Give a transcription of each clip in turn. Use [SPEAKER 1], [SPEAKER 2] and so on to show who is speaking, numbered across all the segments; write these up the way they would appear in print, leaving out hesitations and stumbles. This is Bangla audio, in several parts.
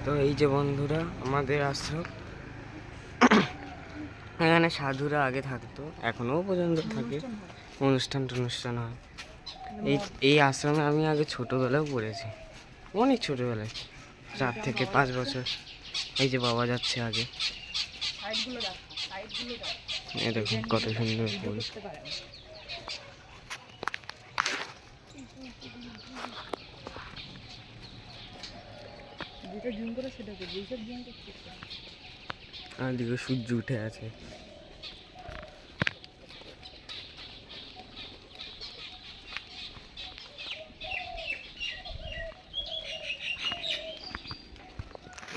[SPEAKER 1] তো এই যে বন্ধুরা আমাদের আশ্রম, এখানে সাধুরা আগে থাকতো, এখনো পর্যন্ত থাকে, অনুষ্ঠান হয়। এই আশ্রমে আমি আগে ছোটবেলায় পড়েছি, অনেক ছোটবেলায়, 4 থেকে 5 বছর। এই যে বাবা যাচ্ছে আগে, এই দেখুন কত সুন্দর ফুল। আর দিকে সূর্য উঠে আছে।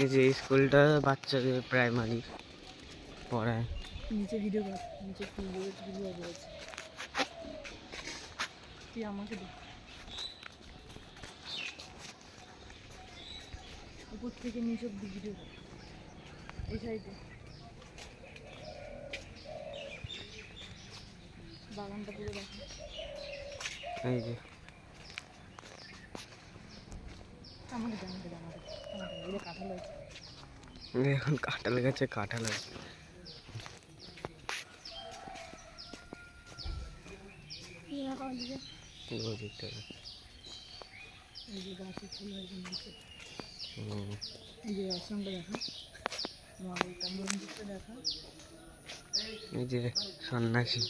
[SPEAKER 1] এই যে স্কুলটা বাচ্চাদের প্রাইমারি পড়ায়।
[SPEAKER 2] নিচে ভিডিও কর, নিচে ভিডিও করেছে। তুই আমাকে দে, উপর থেকে নিচে ভিডিও কর, এই সাইডে বাগানটা পুরো দেখো।
[SPEAKER 1] এই যে
[SPEAKER 2] আমাকে দে, আমাকে দে, আমাকে দে, কাঁঠাল হয়েছে।
[SPEAKER 1] এখন কাঁঠাল গাছে কাঁঠাল আছে।
[SPEAKER 2] এই যে গাছে ফুল হয়েছে নিচে, এই যে আশ্রমটা দেখা, মন্দিরটা দেখা।
[SPEAKER 1] এই যে সন্ন্যাসী,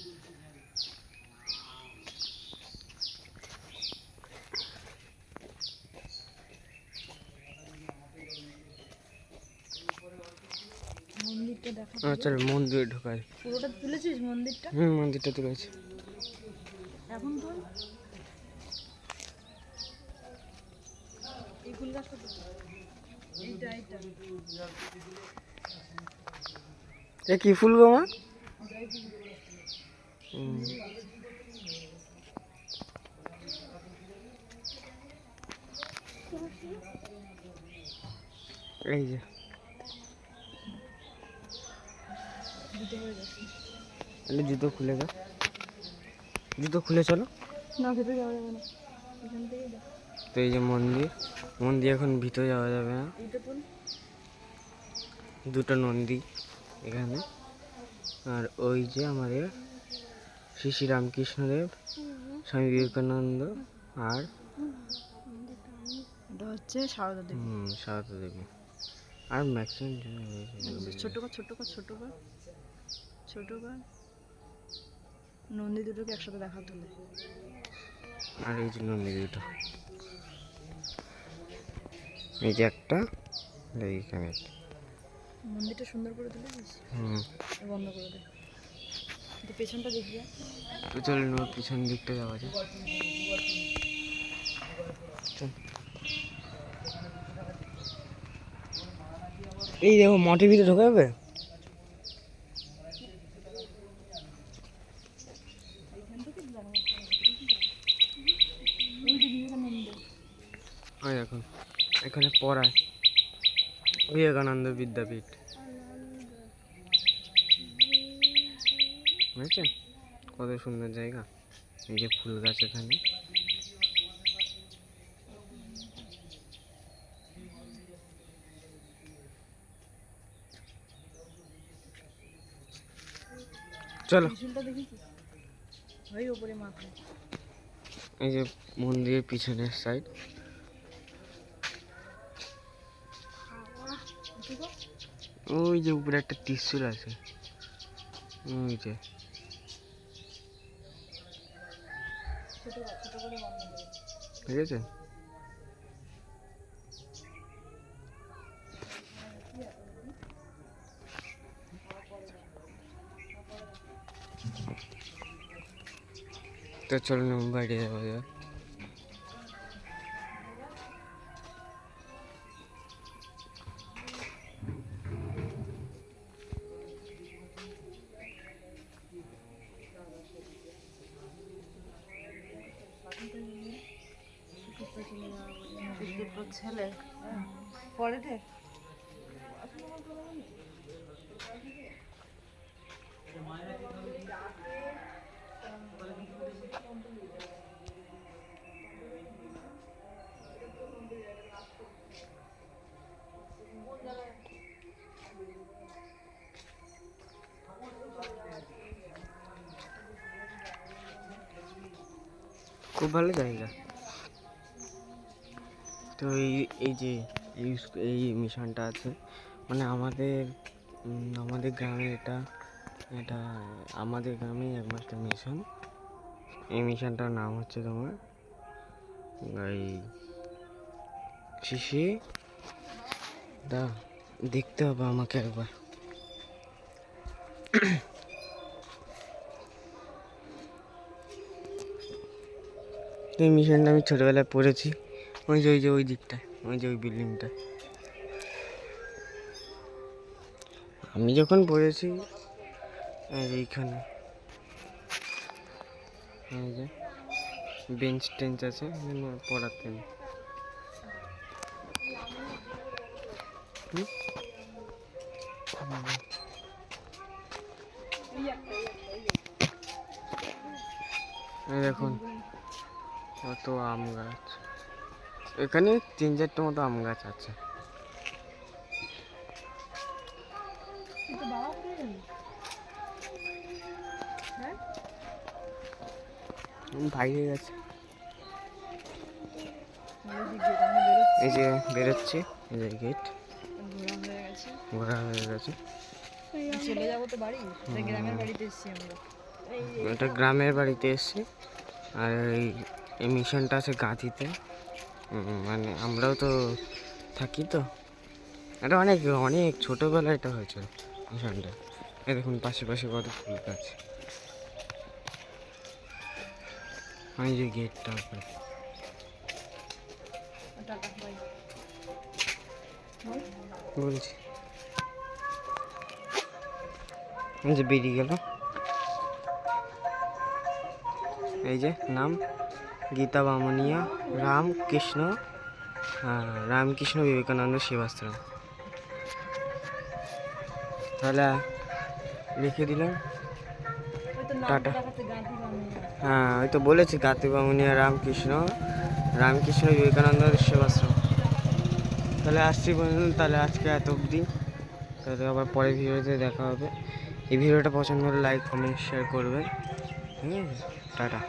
[SPEAKER 2] মন্দিরটা দেখা।
[SPEAKER 1] চল মন্দিরে ঢোকাই।
[SPEAKER 2] পুরোটা তুলেছিস মন্দিরটা?
[SPEAKER 1] মন্দিরটা তুলেছি।
[SPEAKER 2] এখন তো এই ফুল গাছটা তো এইটা
[SPEAKER 1] এ কি ফুল গো মা? এই যে জুতো খুলে গেল, জুতো খুলে চলো
[SPEAKER 2] না, ভেতরে যাওয়া যাবে না, এখান থেকেই দেখ।
[SPEAKER 1] তো এই যে মন্দির এখন ভিতরে যাওয়া যাবে না। দুটো নন্দী এখানে, আর ওই যে আমাদের শ্রী শ্রী রামকৃষ্ণদেব, স্বামী বিবেকানন্দ, আর
[SPEAKER 2] এটা হচ্ছে সারদা দেবী।
[SPEAKER 1] সারদা দেবী, আর ম্যাক্সিমাম
[SPEAKER 2] ছোট কর নন্দী দুটোকে একসাথে দেখা তুলে।
[SPEAKER 1] আর এই যে নন্দী দুটো, এই যে একটা, এইখানে একটা।
[SPEAKER 2] মন্দিরটা সুন্দর করে তুলেছিস। বন্ধ করে দে, কিন্তু পেছনটা দেখবি।
[SPEAKER 1] তো চলুন ওর পিছন দিকটা যাওয়া যায়। এই দেখো মাটির ভিতরে ঢোকা যাবে। দেখুন এখানে পড়ায় বিবেকানন্দ বিদ্যাপীঠ, বুঝছেন কত সুন্দর জায়গা। এই যে ফুল গাছ এখানে, চলো। এই যে মন্দিরের পিছনের সাইড, ওই যে উপরে একটা ত্রিশূল আছে, ওই যে ঠিক আছে। তো চলুন বাইরে যাওয়া যাক।
[SPEAKER 2] ছেলে পরে দে।
[SPEAKER 1] খুব ভালো জায়গা। তো এই যে এই মিশনটা আছে, মানে আমাদের গ্রামে এটা এটা আমাদের গ্রামে একমাত্র মিশন। এই মিশনটার নাম হচ্ছে তোমার এই শিশি দা, দেখতে হবে আমাকে একবার। এই মিশনটা আমি ছোটোবেলায় পড়েছি, ওই দিকটায়, ওই বিল্ডিংটা আমি যখন পড়েছি। এইখানে এই যে বেঞ্চ টেঞ্চ আছে, পড়াতেন। এই দেখুন কত আম গাছ, এখানে 3-4টা মতো আম গাছ আছে।
[SPEAKER 2] কিন্তু বাবা কোথায় গেল? হ্যাঁ
[SPEAKER 1] বাইরে গেছে,
[SPEAKER 2] এই যে গেট আমরা বেরোচ্ছি,
[SPEAKER 1] এই যে বেরোচ্ছে, এই যে গেট
[SPEAKER 2] ঘোরা হয়ে গেছে,
[SPEAKER 1] ঘোরা হয়ে গেছে।
[SPEAKER 2] চলে যাবো তো বাড়ি। এটা গ্রামের বাড়িতে এসেছি আমরা।
[SPEAKER 1] এটা গ্রামের বাড়িতে এসছি, আর এই মিশনটা আছে গাঁথিতে। মানে আমরাও তো থাকি তো, এটা অনেক অনেক ছোটোবেলায় এটা হয়েছে মিশনটা। এই দেখুন পাশে পাশে কত ফুল গাছ, আমি যে গেটটা উপরে
[SPEAKER 2] টাটা বাই
[SPEAKER 1] বলছি, এই যে বেরিয়ে গেল। এই যে নাম গীতা বামুনিয়া রামকৃষ্ণ, হ্যাঁ রামকৃষ্ণ বিবেকানন্দ সেবাশ্রম। তাহলে লিখে দিলাম
[SPEAKER 2] ওই তো নামটা
[SPEAKER 1] টাটা।
[SPEAKER 2] দেখাচ্ছে গান্ধী বামুনিয়া।
[SPEAKER 1] হ্যাঁ ওই তো বলেছি গাতি বামুনিয়া রামকৃষ্ণ বিবেকানন্দ সেবাশ্রম। তাহলে আসছি বন্ধু, তাহলে আজকে এত অবধি, তাহলে আবার পরের ভিডিওতে দেখা হবে। এই ভিডিওটা পছন্দ হলে লাইক কমেন্ট শেয়ার করবেন, ঠিক আছে? টাটা।